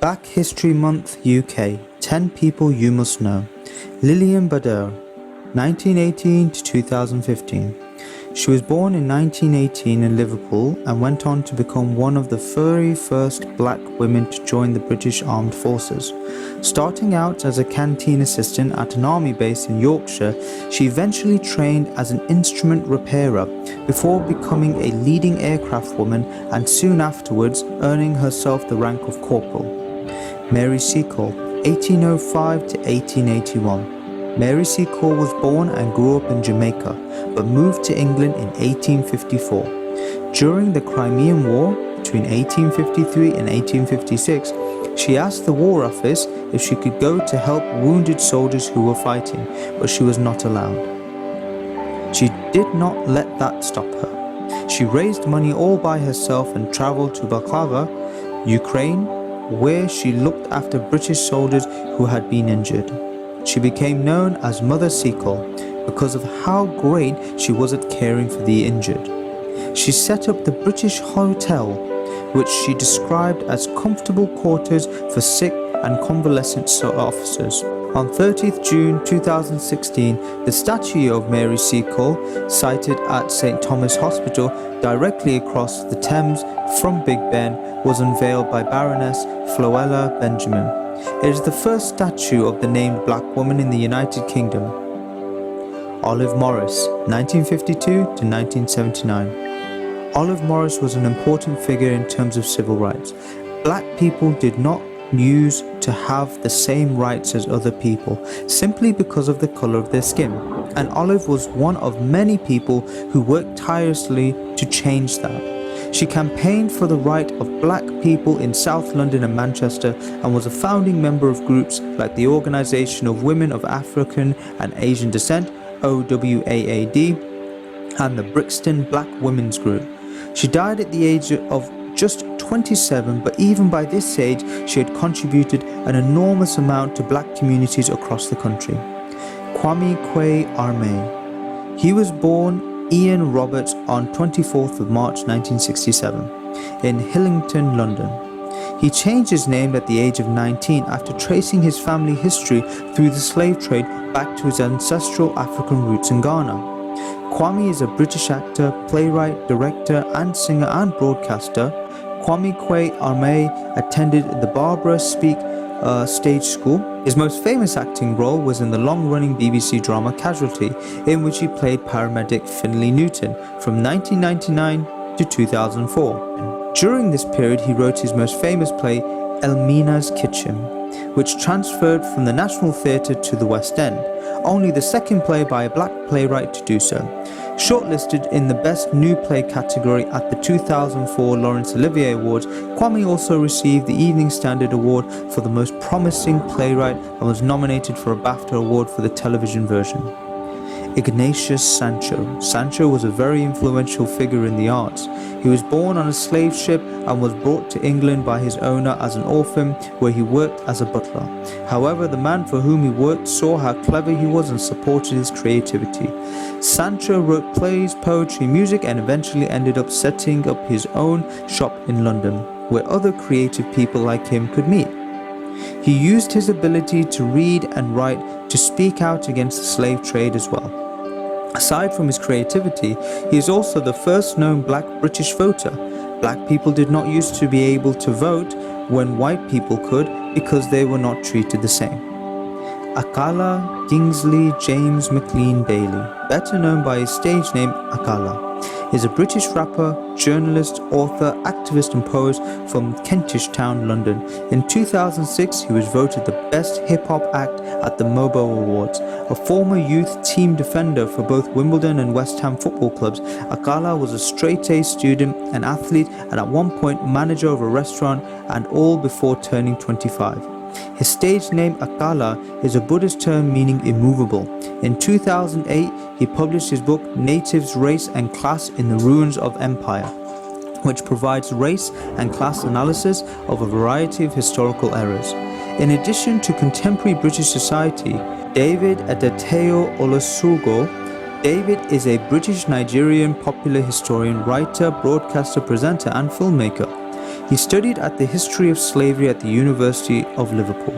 Black History Month UK, 10 people you must know. Lillian Bader, 1918 to 2015. She was born in 1918 in Liverpool and went on to become one of the very first black women to join the British Armed Forces. Starting out as a canteen assistant at an army base in Yorkshire, she eventually trained as an instrument repairer before becoming a leading aircraft woman and soon afterwards earning herself the rank of corporal. Mary Seacole, 1805 to 1881. Mary Seacole was born and grew up in Jamaica, but moved to England in 1854. During the Crimean War, between 1853 and 1856, she asked the War Office if she could go to help wounded soldiers who were fighting, but she was not allowed. She did not let that stop her. She raised money all by herself and travelled to Baklava, Ukraine, where she looked after British soldiers who had been injured. She became known as Mother Seacole because of how great she was at caring for the injured. She set up the British Hotel, which she described as comfortable quarters for sick and convalescent officers. On 30th June 2016, the statue of Mary Seacole, sited at St Thomas Hospital directly across the Thames from Big Ben, was unveiled by Baroness Floella Benjamin. It is the first statue of the named black woman in the United Kingdom. Olive Morris, 1952 to 1979. Olive Morris was an important figure in terms of civil rights. Black people did not used to have the same rights as other people simply because of the color of their skin, and Olive was one of many people who worked tirelessly to change that. She campaigned for the right of black people in South London and Manchester and was a founding member of groups like the Organisation of Women of African and Asian Descent, OWAAD, and the Brixton Black Women's Group. She died at the age of just 27, but even by this age, she had contributed an enormous amount to black communities across the country. Kwame Nkrumah. He was born Ian Roberts on 24th of March 1967 in Hillington, London. He changed his name at the age of 19 after tracing his family history through the slave trade back to his ancestral African roots in Ghana. Kwame is a British actor, playwright, director and singer and broadcaster. Kwame Nkrumah attended the Barbara Speake Stage School. His most famous acting role was in the long-running BBC drama Casualty, in which he played paramedic Finlay Newton from 1999 to 2004. During this period, he wrote his most famous play, Elmina's Kitchen, which transferred from the National Theatre to the West End, only the second play by a black playwright to do so. Shortlisted in the Best New Play category at the 2004 Laurence Olivier Awards, Kwame also received the Evening Standard Award for the Most Promising Playwright and was nominated for a BAFTA Award for the television version. Ignatius Sancho. Sancho was a very influential figure in the arts. He was born on a slave ship and was brought to England by his owner as an orphan, where he worked as a butler. However, the man for whom he worked saw how clever he was and supported his creativity. Sancho wrote plays, poetry, music, and eventually ended up setting up his own shop in London, where other creative people like him could meet. He used his ability to read and write to speak out against the slave trade as well. Aside from his creativity, he is also the first known black British voter. Black people did not used to be able to vote when white people could because they were not treated the same. Akala Kingsley James McLean Bailey, better known by his stage name Akala, is a British rapper, journalist, author, activist and poet from Kentish Town, London. In 2006, he was voted the best hip-hop act at the MOBO Awards. A former youth team defender for both Wimbledon and West Ham football clubs, Akala was a straight-A student, an athlete, and at one point manager of a restaurant, and all before turning 25. His stage name Akala is a Buddhist term meaning immovable. In 2008, he published his book Natives, Race and Class in the Ruins of Empire, which provides race and class analysis of a variety of historical errors. In addition to contemporary British society, David Adeteyo Olusogo. David is a British-Nigerian popular historian, writer, broadcaster, presenter and filmmaker. He studied at the history of slavery at the University of Liverpool.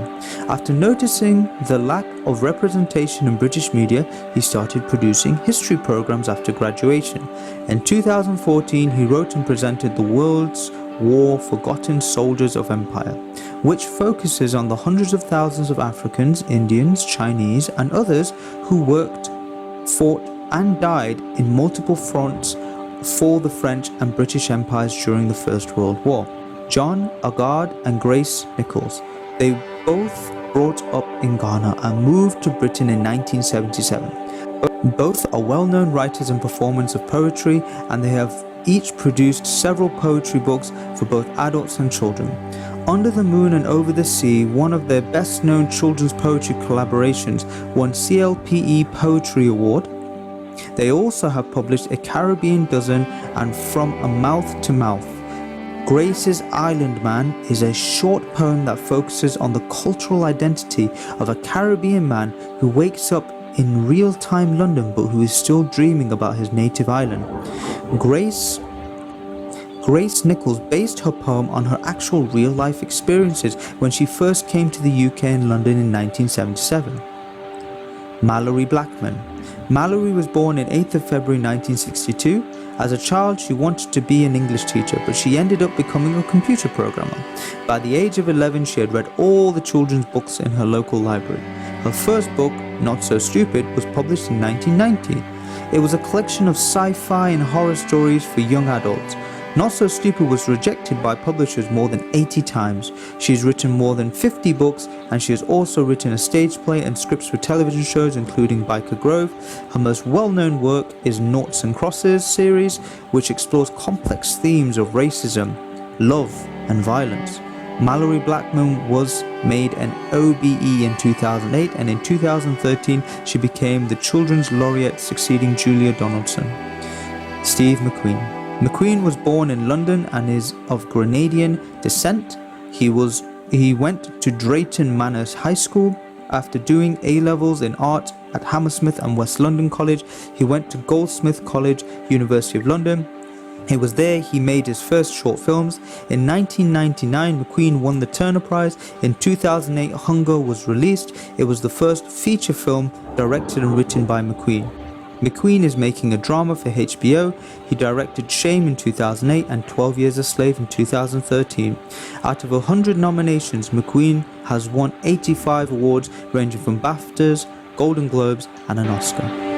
After noticing the lack of representation in British media, he started producing history programs after graduation. In 2014, he wrote and presented The World's War Forgotten Soldiers of Empire, which focuses on the hundreds of thousands of Africans, Indians, Chinese, and others who worked, fought, and died in multiple fronts for the French and British empires during the First World War. John, Agard, and Grace Nichols. They both brought up in Ghana and moved to Britain in 1977. Both are well-known writers and performers of poetry, and they have each produced several poetry books for both adults and children. Under the Moon and Over the Sea, one of their best-known children's poetry collaborations, won CLPE Poetry Award. They also have published A Caribbean Dozen and From a Mouth to Mouth. Grace's Island Man is a short poem that focuses on the cultural identity of a Caribbean man who wakes up in real-time London but who is still dreaming about his native island. Grace Nichols based her poem on her actual real-life experiences when she first came to the UK and London in 1977. Mallory Bowman. Mallory was born on 8th of February 1962. As a child, she wanted to be an English teacher, but she ended up becoming a computer programmer. By the age of 11, she had read all the children's books in her local library. Her first book, Not So Stupid, was published in 1990. It was a collection of sci-fi and horror stories for young adults. Not So Stupid was rejected by publishers more than 80 times. She's written more than 50 books, and she has also written a stage play and scripts for television shows including Biker Grove. Her most well-known work is Noughts and Crosses series, which explores complex themes of racism, love, and violence. Mallory Bowman was made an OBE in 2008, and in 2013 she became the Children's Laureate, succeeding Julia Donaldson. Steve McQueen. McQueen was born in London and is of Grenadian descent. He went to Drayton Manor High School. After doing A-levels in art at Hammersmith and West London College, he went to Goldsmith College, University of London. It was there he made his first short films. In 1999, McQueen won the Turner Prize. In 2008, Hunger was released. It was the first feature film directed and written by McQueen. McQueen is making a drama for HBO. He directed Shame in 2008 and 12 Years a Slave in 2013. Out of 100 nominations, McQueen has won 85 awards ranging from BAFTAs, Golden Globes and an Oscar.